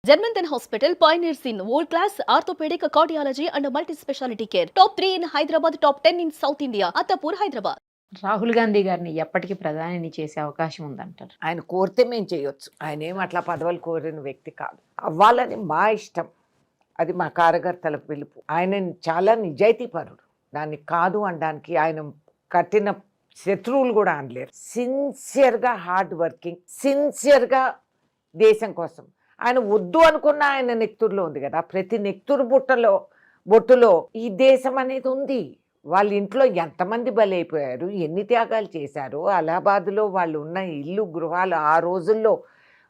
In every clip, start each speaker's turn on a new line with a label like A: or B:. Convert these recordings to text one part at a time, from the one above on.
A: Germanton Hospital pioneers in world-class orthopedic cardiology and multi-specialty care. Top 3 in Hyderabad, top 10 in South India. Attapur, Hyderabad.
B: Rahul Gandhi గారిని ఎప్పటికీ ప్రధానిని చేసే అవకాశం ఉందంటారు.
C: ఆయన కోరితే మేము చేయొచ్చు. ఆయన ఏం అట్లా పదవులు కోరిన వ్యక్తి కాదు. అవ్వాలని మా ఇష్టం. అది మా కార్యకర్తల పిలుపు. ఆయన చాలా నిజాయితీపరుడు. దాన్ని కాదు అనడానికి ఆయన కట్టిన శత్రువులు కూడా అనలేరు. సిన్సియర్గా హార్డ్ వర్కింగ్, సిన్సియర్గా దేశం కోసం. ఆయన వద్దు అనుకున్న ఆయన నెక్తురులో ఉంది కదా. ప్రతి నెక్తురు బొట్టులో ఈ దేశం అనేది ఉంది. వాళ్ళ ఇంట్లో ఎంతమంది బలైపోయారు, ఎన్ని త్యాగాలు చేశారు. అలహాబాద్లో వాళ్ళు ఉన్న ఇల్లు గృహాలు ఆ రోజుల్లో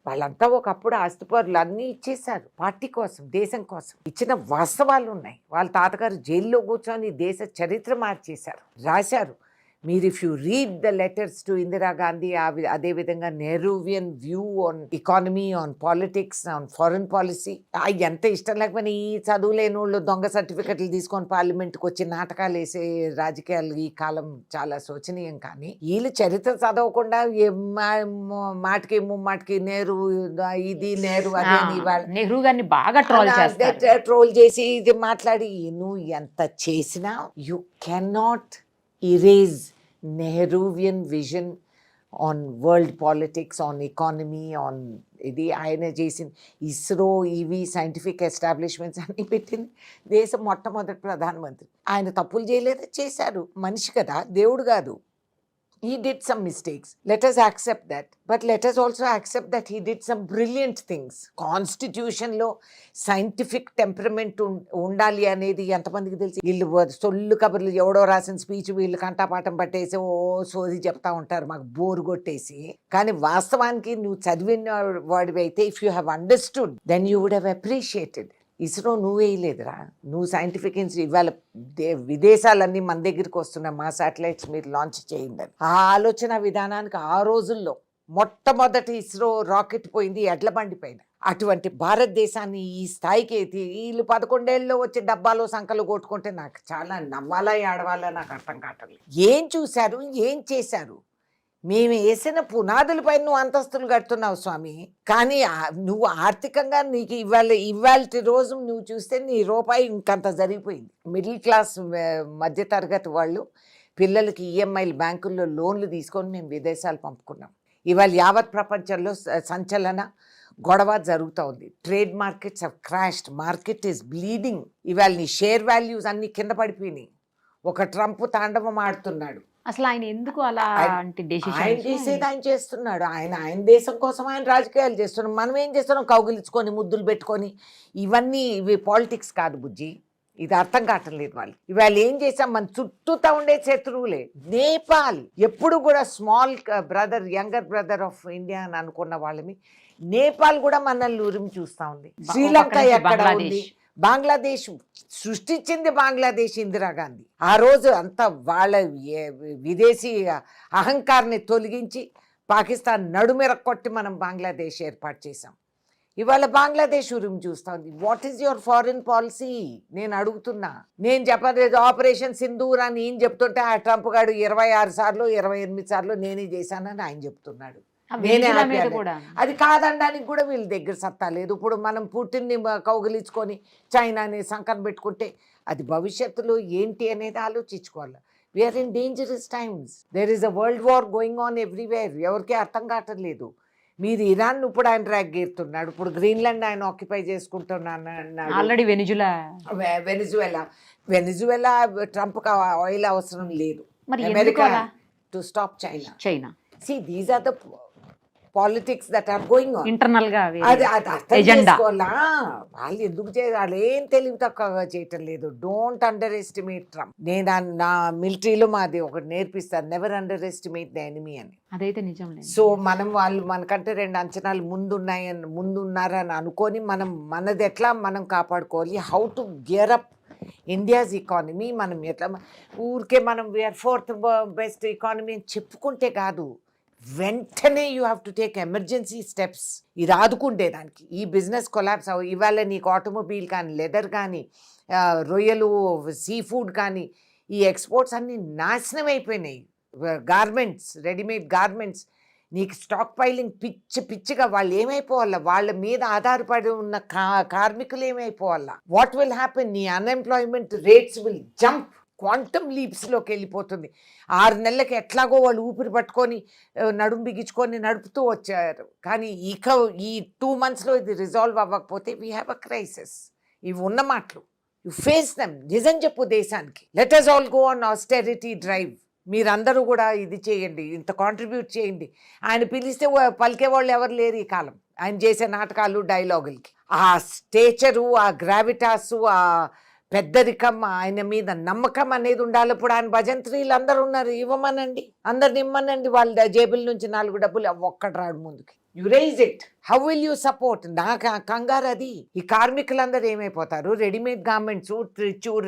C: వాళ్ళంతా ఒకప్పుడు ఆస్తిపరులు అన్నీ ఇచ్చేశారు పార్టీ కోసం, దేశం కోసం. ఇచ్చిన వాస్తవాలు ఉన్నాయి. వాళ్ళ తాతగారు జైల్లో కూర్చొని దేశ చరిత్ర మార్చేశారు, రాశారు. మీరు if you read the letters to Indira Gandhi, అదేవిధంగా Nehruvian view on economy, on politics, on foreign policy, ఎంత ఇష్టం లేకపోయినా ఈ చదువులేని వాళ్ళు దొంగ సర్టిఫికెట్లు తీసుకొని పార్లమెంట్కి వచ్చి నాటకాలు వేసే రాజకీయాలు ఈ కాలం చాలా శోచనీయం. కానీ వీళ్ళు చరిత్ర చదవకుండా మాటికి ముమ్మాటికి నెహ్రూ ఇది నెహ్రూ అదే
B: నెహ్రూ గారిని బాగా
C: ట్రోల్ చేసి ఇది మాట్లాడి నువ్వు ఎంత చేసినా you cannot erase Nehruvian vision on world politics, on economy, on ఇది ఆయన చేసిన ఇస్రో, ఈవీ, సైంటిఫిక్ ఎస్టాబ్లిష్మెంట్స్ అన్ని పెట్టింది దేశం మొట్టమొదటి ప్రధానమంత్రి. ఆయన తప్పులు చేయలేదా? చేశారు. మనిషి కదా, దేవుడు కాదు. He did some mistakes. Let us accept that. But let us also accept that he did some brilliant things. Constitution లో సైంటిఫిక్ టెంపరమెంట్ ఉండాలి అనేది ఎంతమందికి తెలిసి? వీళ్ళు సొల్లు కబుర్లు ఎవడో రాసిన స్పీచ్ వీళ్ళు కంటాపాఠం పట్టేసి ఓ సోది చెప్తా ఉంటారు, మాకు బోరు కొట్టేసి. కానీ వాస్తవానికి నువ్వు చదివిన వాడివి అయితే if you have understood then you would have appreciated. ISRO నువ్వు వేయలేదురా, నువ్వు సైంటిఫిక్ ఇవాళ విదేశాలన్నీ మన దగ్గరికి వస్తున్నాయి, మా శాటిలైట్స్ మీరు లాంచ్ చేయండి. ఆ ఆలోచన విధానానికి ఆ రోజుల్లో మొట్టమొదటి ఇస్రో రాకెట్ పోయింది ఎడ్ల బండి పైన. అటువంటి భారతదేశాన్ని ఈ స్థాయికి వీళ్ళు 11 ఏళ్ళలో వచ్చి డబ్బాలో సంకలు కొట్టుకుంటే నాకు చాలా నవ్వాలా ఏడవాలా నాకు అర్థం కావట్లేదు. ఏం చూశారు, ఏం చేశారు? మేము వేసిన పునాదులపై నువ్వు అంతస్తులు కడుతున్నావు స్వామి. కానీ నువ్వు ఆర్థికంగా నీకు ఇవాళ రోజు నువ్వు చూస్తే నీ రూపాయి ఇంకంత జరిగిపోయింది. మిడిల్ క్లాస్ మధ్యతరగతి వాళ్ళు పిల్లలకి ఈఎంఐలు బ్యాంకుల్లో లోన్లు తీసుకొని మేము విదేశాలు పంపుకున్నాం. ఇవాళ యావత్ ప్రపంచంలో సంచలన గొడవ జరుగుతూ ఉంది. Trade markets have crashed, market is bleeding. ఇవాళ నీ షేర్ వాల్యూస్ అన్ని కింద పడిపోయినాయి. ఒక ట్రంప్ తాండవం ఆడుతున్నాడు.
B: అసలు ఆయన ఎందుకు అలా
C: ఆయన చేసేది ఆయన చేస్తున్నాడు. ఆయన దేశం కోసం ఆయన రాజకీయాలు చేస్తున్నాం. మనం ఏం చేస్తున్నాం? కౌగిలించుకొని ముద్దులు పెట్టుకొని ఇవి పాలిటిక్స్ కాదు బుజ్జి. ఇది అర్థం కావట్లేదు వాళ్ళు. ఇవాళ ఏం చేసాం? మన చుట్టూతా ఉండే శత్రువులే. నేపాల్ ఎప్పుడు కూడా small brother, younger brother of India అని అనుకున్న వాళ్ళని నేపాల్ కూడా మనల్ని ఉరిమి చూస్తూ ఉంది. శ్రీలంక ఎక్కడ ఉంది? బంగ్లాదేశ్ సృష్టించింది బంగ్లాదేశ్ ఇందిరాగాంధీ. ఆ రోజు అంతా వాళ్ళ విదేశీ అహంకారాన్ని తొలగించి పాకిస్తాన్ నడుమెర కొట్టి మనం బంగ్లాదేశ్ ఏర్పాటు చేసాం. ఇవాళ బంగ్లాదేశ్ ఉరిమి చూస్తా ఉంది. What is your foreign policy? నేను అడుగుతున్నా. నేను చెప్పలేదు ఆపరేషన్ సింధూర్ అని ఈయన చెప్తుంటే ఆ ట్రంప్ గారు 26 సార్లు 28 సార్లు నేనే చేశానని ఆయన చెప్తున్నాడు. అది కాదనడానికి కూడా వీళ్ళ దగ్గర సత్తా లేదు. ఇప్పుడు మనం పుటిన్ని కౌగిలించుకొని చైనాని సంకరం పెట్టుకుంటే అది భవిష్యత్తులో ఏంటి అనేది ఆలోచించుకోవాలి. We are in dangerous times. There is a world war going on everywhere. ఎవరికి అర్థం కావట్లేదు. మీరు ఇరాన్ ఇప్పుడు ఆయన ట్రాక్ గీరుతున్నాడు. ఇప్పుడు గ్రీన్లాండ్ ఆయన ఆక్యుపై చేసుకుంటున్నాడు.
B: ఆల్రెడీ
C: వెనిజువెలా ట్రంప్కి ఆయిల్ అవసరం లేదు. America to stop China. See, these are the politics that are going on.
B: Internal గా
C: అది అర్థం చేసుకోవాలా. వాళ్ళు ఎందుకు వాళ్ళు ఏం తెలివి తక్కువగా చేయటం లేదు. Don't under estimate Trump. నేను నా మిలిటరీలో మాది ఒకటి నేర్పిస్తాను, never under estimate the enemy అని.
B: అదైతే నిజం.
C: సో వాళ్ళు మనకంటే 2 అంచనాలు ముందున్నారని అనుకొని మనది ఎట్లా మనం కాపాడుకోవాలి. How to gear up India's economy. మనం ఎట్లా ఊరికే మనం వీఆర్ 4th బెస్ట్ ఎకానమీ అని చెప్పుకుంటే కాదు. వెంటనే you have to take emergency steps. ఇది ఆదుకుంటేదానికి. ఈ బిజినెస్ కొలాప్స్ ఇవాళ నీకు ఆటోమొబైల్ కానీ, లెదర్ కానీ, రొయ్యలు, సీ ఫుడ్ కానీ, ఈ ఎక్స్పోర్ట్స్ అన్నీ నాశనం అయిపోయినాయి. గార్మెంట్స్, రెడీమేడ్ గార్మెంట్స్ నీకు స్టాక్ పైలింగ్ పిచ్చిగా వాళ్ళు ఏమైపోవాలా, వాళ్ళ మీద ఆధారపడి ఉన్న కార్మికులు ఏమైపోవాలా, వాట్ విల్ హ్యాపెన్, నీ unemployment rates will jump, quantum లీప్స్లోకి వెళ్ళిపోతుంది. 6 నెలలకి ఎట్లాగో వాళ్ళు ఊపిరి పట్టుకొని నడుము బిగించుకొని నడుపుతూ వచ్చారు. కానీ ఈ 2 monthsలో ఇది రిజాల్వ్ అవ్వకపోతే వీ హ్యావ్ అ క్రైసిస్. ఇవి ఉన్న మాటలు, యు ఫేస్ దెమ్. నిజం చెప్పు దేశానికి. Let us all go on austerity drive. మీరందరూ కూడా ఇది చేయండి, ఇంత కాంట్రిబ్యూట్ చేయండి. ఆయన పిలిస్తే పలికే వాళ్ళు ఎవరు లేరు ఈ కాలం, ఆయన చేసే నాటకాలు డైలాగులకి. ఆ స్టేచరు, ఆ గ్రావిటాసు, ఆ పెద్దరికం, ఆయన మీద నమ్మకం అనేది ఉండాలి. ఇప్పుడు ఆయన భజంత్రీలు అందరూ ఉన్నారు, ఇవ్వమనండి, అందరిని ఇమ్మనండి. వాళ్ళ జేబుల నుంచి 4 డబ్బులు ఒక్కటి రాడు ముందుకి. You raise it, how will you support? నాకు కంగారు అది. ఈ కార్మికులందరూ ఏమైపోతారు? రెడీమేడ్ గార్మెంట్స్, త్రిచూర్,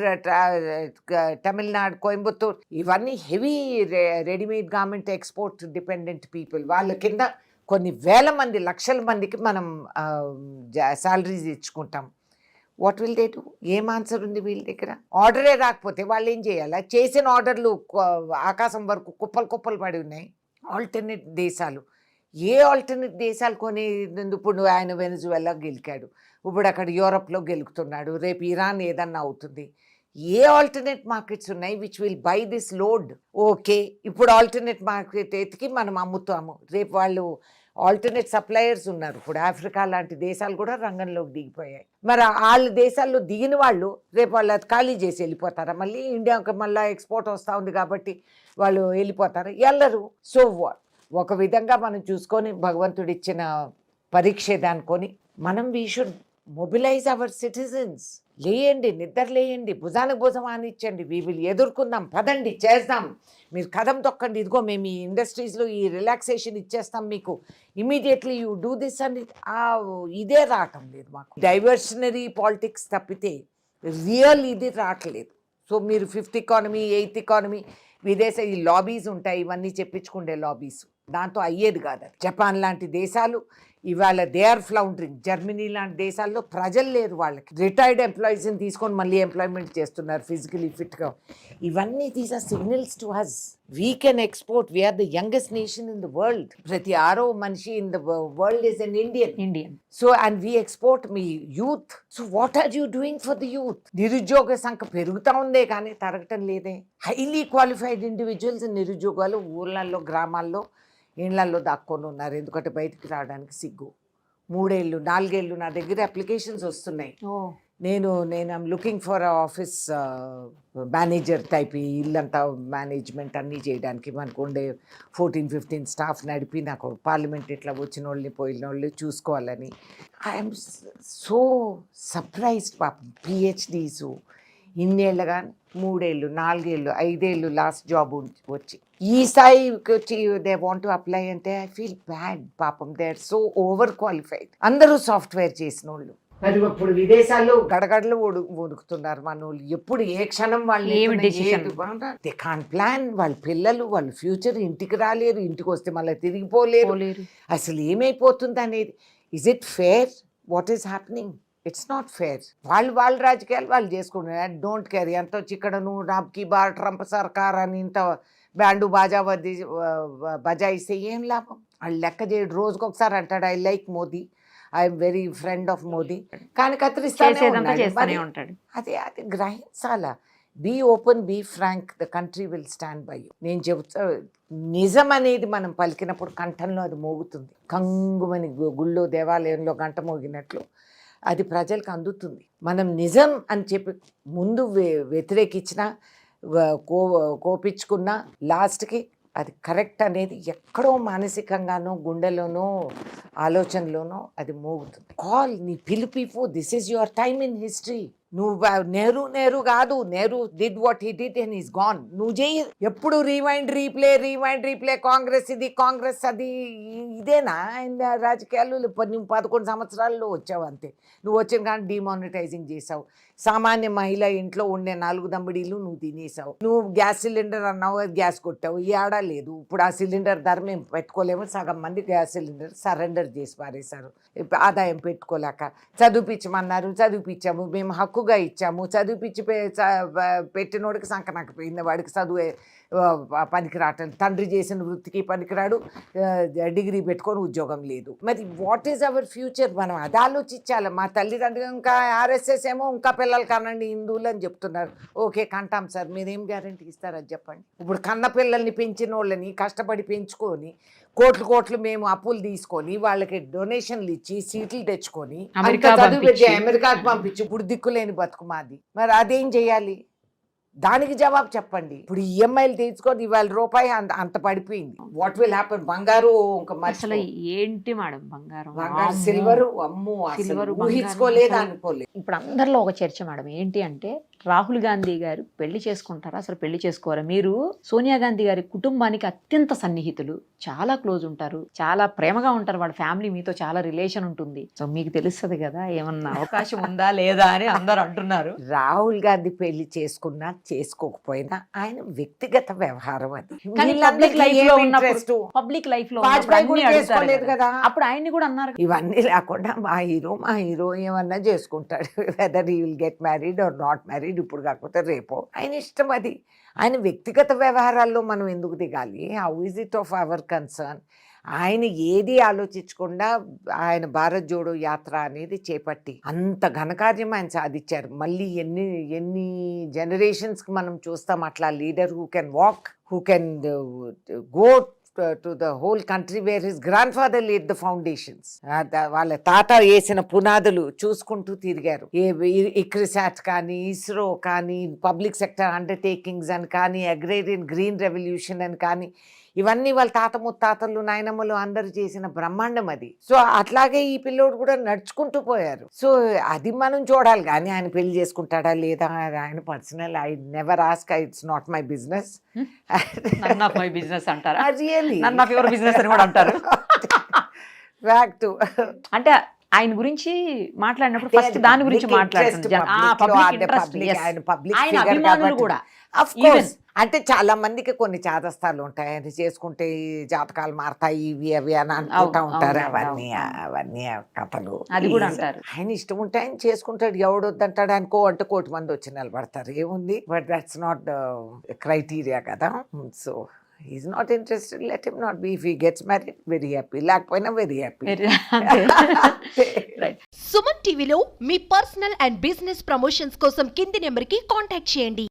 C: తమిళనాడు, కోయంబత్తూర్, ఇవన్నీ heavy readymade garment export dependent people. వాళ్ళ కింద కొన్ని వేల మంది, లక్షల మందికి మనం శాలరీస్ ఇచ్చుకుంటాం. What will they do? ఏం ఆన్సర్ ఉంది వీళ్ళ దగ్గర? ఆర్డరే రాకపోతే వాళ్ళు ఏం చేయాలి? చేసిన ఆర్డర్లు ఆకాశం వరకు కుప్పలు పడి ఉన్నాయి. ఆల్టర్నేట్ దేశాలు, ఏ ఆల్టర్నేట్ దేశాలు కొని, ఇప్పుడు ఆయన వెనజువెలా గెలికాడు, ఇప్పుడు అక్కడ యూరప్లో గెలుకుతున్నాడు, రేపు ఇరాన్ ఏదన్నా అవుతుంది. ఏ ఆల్టర్నేట్ మార్కెట్స్ ఉన్నాయి which will buy this load? Okay, ఇప్పుడు ఆల్టర్నేట్ మార్కెట్ ఎతికి మనం అమ్ముతాము. రేపు వాళ్ళు ఆల్టర్నేట్ సప్లయర్స్ ఉన్నారు. ఇప్పుడు ఆఫ్రికా లాంటి దేశాలు కూడా రంగంలోకి దిగిపోయాయి. మరి వాళ్ళ దేశాల్లో దిగిన వాళ్ళు రేపు వాళ్ళు అది ఖాళీ చేసి వెళ్ళిపోతారా? మళ్ళీ ఇండియాకి మళ్ళీ ఎక్స్పోర్ట్ వస్తూ ఉంది కాబట్టి వాళ్ళు వెళ్ళిపోతారు? వెళ్ళరు. సో ఒక విధంగా మనం చూసుకొని భగవంతుడు ఇచ్చిన పరీక్ష అనుకొని మనం we should mobilise our citizens. లేయండి, నిద్ర లేయండి, భుజానికి భుజం ఆనిచ్చండి. వీ విల్ ఎదుర్కొందాం, పదండి, చేద్దాం. మీరు కదం తొక్కండి, ఇదిగో మేము ఈ ఇండస్ట్రీస్లో ఈ రిలాక్సేషన్ ఇచ్చేస్తాం మీకు, ఇమీడియట్లీ యూ డూ దిస్ అని ఇదే రావటం లేదు మాకు. డైవర్షనరీ పాలిటిక్స్ తప్పితే రియల్ ఇది రావట్లేదు. సో మీరు 5th ఎకానమీ, 8th ఎకానమీ, విదేశ ఈ లాబీస్ ఉంటాయి, ఇవన్నీ చెప్పించుకుండే లాబీస్, దాంతో అయ్యేది కాదు. జపాన్ లాంటి దేశాలు ఇవాళ దే ఆర్ ఫ్లౌండరింగ్. జర్మనీ లాంటి దేశాల్లో ప్రజలు లేరు, వాళ్ళకి రిటైర్డ్ ఎంప్లాయీస్ని తీసుకొని మళ్ళీ ఎంప్లాయ్మెంట్ చేస్తున్నారు ఫిజికలీ ఫిట్గా. ఇవన్నీ these are signals to us. We can export. We are the youngest nation in the world. ప్రతి 6వ మనిషి in the world is an Indian. So and we export మీ youth. So what are you doing for the youth? నిరుద్యోగ సంఖ్య పెరుగుతూ ఉందే కానీ తరగటం లేదే. హైలీ క్వాలిఫైడ్ ఇండివిజువల్స్ నిరుద్యోగాలు ఊర్లలో, గ్రామాల్లో, ఇళ్లలో దాక్కొని ఉన్నారు. ఎందుకంటే బయటికి రావడానికి సిగ్గు. 3 ఏళ్ళు 4 ఏళ్ళు నా దగ్గర అప్లికేషన్స్ వస్తున్నాయి. నేను I'm looking for office manager type, ఇల్లంతా మేనేజ్మెంట్ అన్నీ చేయడానికి. మనకు ఉండే 14-15 స్టాఫ్ నడిపి నాకు పార్లమెంట్ ఇట్లా వచ్చిన వాళ్ళని పోయిన వాళ్ళు చూసుకోవాలని. ఐఎమ్ సో సర్ప్రైజ్డ్ పాపం. పిహెచ్డీసు ఇన్నేళ్ళగా 3 ఏళ్ళు 4 ఏళ్ళు 5 ఏళ్ళు లాస్ట్ జాబ్ వచ్చి ఈ స్థాయికి వచ్చి దే వాంట్ టు అప్లై అంటే ఐ ఫీల్ బ్యాడ్. పాపం they are so over qualified. అందరూ సాఫ్ట్వేర్ చేసిన వాళ్ళు. మరి ఇప్పుడు విదేశాల్లో గడగడలు ఉడుకుతున్నారు మన వాళ్ళు. ఎప్పుడు ఏ క్షణం వాళ్ళు దే కాంట్ ప్లాన్. వాళ్ళ పిల్లలు, వాళ్ళ ఫ్యూచర్, ఇంటికి రాలేరు, ఇంటికి వస్తే మళ్ళీ తిరిగిపోలేరు. అసలు ఏమైపోతుంది అనేది. Is it fair what is happening? It's not fair. వాళ్ళ రాజకీయాలు వాళ్ళు చేసుకుంటున్నారు. డోంట్ కేర్ ఎంతో చిక్కడను రాబ్కి బార్ ట్రంప్ సర్కార్ అని ఇంత బ్యాండు బాజా బజాయిస్తే ఏం లాభం? వాళ్ళు లెక్క చేయడు. రోజుకొకసారి అంటాడు I like Modi, I'm very friend of Modi, కానీ కత్తిరిస్తానే ఉంటాడు. అది గ్రహించాలా. Be open, be frank, the country will stand by you. నేను చెబుతా, నిజం అనేది మనం పలికినప్పుడు కంఠంలో అది మోగుతుంది. కంగుమని గుళ్ళో దేవాలయంలో గంట మోగినట్లు అది ప్రజలకు అందుతుంది. మనం నిజం అని చెప్పి ముందు వ్యతిరేకించినా కోపించుకున్నా లాస్ట్కి అది కరెక్ట్ అనేది ఎక్కడో మానసికంగానో గుండెలోనో ఆలోచనలోనో అది మోగుతుంది. కాల్, నీ పిలుపు. This is your time in history. నువ్వు నెహ్రూ కాదు, Nehru did what he did and is gone. నువ్వు చెయ్యి. ఎప్పుడు రీవైండ్ రీప్లే, కాంగ్రెస్ ఇది, కాంగ్రెస్ అది. ఇదేనా ఆయన రాజకీయాలు? నువ్వు 11 సంవత్సరాల్లో వచ్చావు అంతే. నువ్వు వచ్చిన కానీ డిమానిటైజింగ్ చేసావు. సామాన్య మహిళ ఇంట్లో ఉండే 4 దమ్మిడీలు నువ్వు తినేసావు. నువ్వు గ్యాస్ సిలిండర్ అన్నావు, గ్యాస్ కొట్టావు. ఈ ఆడా లేదు. ఇప్పుడు ఆ సిలిండర్ ధర మేము పెట్టుకోలేము. సగం మంది గ్యాస్ సిలిండర్ సరెండర్ చేసి పారేశారు ఆదాయం పెట్టుకోలేక. చదివిపించమన్నారు, చదివిపించాము. మేము హక్కు హక్కుగా ఇచ్చాము. చదివిపిచ్చి పెట్టినోడికి సంకనాకపోయింది, వాడికి చదువు పనికి రావట్లేదు, తండ్రి చేసిన వృత్తికి పనికిరాడు, డిగ్రీ పెట్టుకొని ఉద్యోగం లేదు. మరి వాట్ ఈజ్ అవర్ ఫ్యూచర్? మనం అది ఆలోచించాలి. మా తల్లిదండ్రులు ఇంకా ఆర్ఎస్ఎస్ ఏమో ఇంకా పిల్లలు కనండి హిందువులు అని చెప్తున్నారు. ఓకే కంటాం సార్, మీరేం గ్యారంటీ ఇస్తారని చెప్పండి. ఇప్పుడు కన్న పిల్లల్ని పెంచిన వాళ్ళని కష్టపడి పెంచుకొని కోట్లు మేము అప్పులు తీసుకొని వాళ్ళకి డొనేషన్లు ఇచ్చి సీట్లు తెచ్చుకొని అమెరికాకు పంపించి ఇప్పుడు దిక్కులేని బతుకు మాది. మరి అదేం చేయాలి? దానికి జవాబు చెప్పండి. ఇప్పుడు ఈఎంఐలు తీసుకొని ఇవాళ రూపాయి అంత పడిపోయింది. What will happen? బంగారు
B: అసలు ఏంటి మేడం బంగారం,
C: సిల్వర్ అమ్ము
B: సిల్వర్
C: ఊహించుకోలేదు అనుకోలేదు.
B: ఇప్పుడు అందరిలో ఒక చర్చ మేడం ఏంటి అంటే, రాహుల్ గాంధీ గారు పెళ్లి చేసుకుంటారా, అసలు పెళ్లి చేసుకోరా? మీరు సోనియా గాంధీ గారి కుటుంబానికి అత్యంత సన్నిహితులు, చాలా క్లోజ్ ఉంటారు, చాలా ప్రేమగా ఉంటారు, వాళ్ళ ఫ్యామిలీ మీతో చాలా రిలేషన్ ఉంటుంది. సో మీకు తెలుస్తుంది కదా, ఏమన్నా అవకాశం ఉందా లేదా అని అందరు అంటున్నారు.
C: రాహుల్ గాంధీ పెళ్లి చేసుకున్నా చేసుకోకపోయినా ఆయన వ్యక్తిగత వ్యవహారం అది.
B: పబ్లిక్ లైఫ్ లో
C: చేసుకోలేదు కదా,
B: అప్పుడు ఆయన్ని కూడా అన్నారు.
C: ఇవన్నీ లేకుండా మా హీరో ఏమన్నా చేసుకుంటాడు, whether he will get married or not married, ఇప్పుడు కాకపోతే రేపో, ఆయన ఇష్టం అది. ఆయన వ్యక్తిగత వ్యవహారాల్లో మనం ఎందుకు దిగాలి? How is it of our concern? ఆయన ఏది ఆలోచించకుండా ఆయన భారత్ జోడో యాత్ర అనేది చేపట్టి అంత ఘనకార్యం ఆయన సాధించారు. మళ్ళీ ఎన్ని జనరేషన్స్కి మనం చూస్తాం అట్లా leader who can walk, who can go to the whole country where his grandfather laid the foundations. వాళ్ళ తాత వేసిన పునాదులు చూసుకుంటూ తిరిగారు. ఇక్రిసాట్ కానీ, ఇస్రో కానీ, పబ్లిక్ సెక్టర్ అండర్టేకింగ్స్ అని కానీ, అగ్రేరియన్ గ్రీన్ రెవల్యూషన్ అని కానీ, ఇవన్నీ వాళ్ళ తాత ముత్తాతలు నాయనమ్మలు అందరూ చేసిన బ్రహ్మాండం అది. సో అట్లాగే ఈ పిల్లోడు కూడా నడుచుకుంటూ పోయారు. సో అది మనం చూడాలి. కానీ ఆయన పెళ్లి చేసుకుంటాడా లేదా ఆయన personal, I never ask, it's not my business.
B: My business అంటారా?
C: రియల్లీ
B: ఎవరు బిజినెస్ అని కూడా అంటారు.
C: ఫ్యాక్ట్.
B: అంటే ఆయన గురించి మాట్లాడినప్పుడు ఫస్ట్ దాని గురించి మాట్లాడుతున్నారు.
C: అంటే చాలా మందికి కొన్ని చేదస్తాలు ఉంటాయి, ఆయన చేసుకుంటే జాతకాలు మారతాయి ఇవి అవి అని అనుకుంటా ఉంటారు. అవన్నీ కథలు.
B: అది కూడా అంటారు.
C: ఆయన ఇష్టం ఉంటే ఆయన చేసుకుంటాడు, ఎవడొద్దంటాడు అనుకో అంటే 1 కోటి మంది వచ్చి నిలబడతారు, ఏముంది. బట్ దట్స్ నాట్ క్రైటీరియా కదా. So he's not interested, let him not be. If he gets married, very happy. లేకపోయినా very happy.
D: సుమన్ టీవీలో మీ పర్సనల్ అండ్ బిజినెస్ ప్రమోషన్స్ కోసం కింది నెంబర్కి కాంటాక్ట్ చేయండి.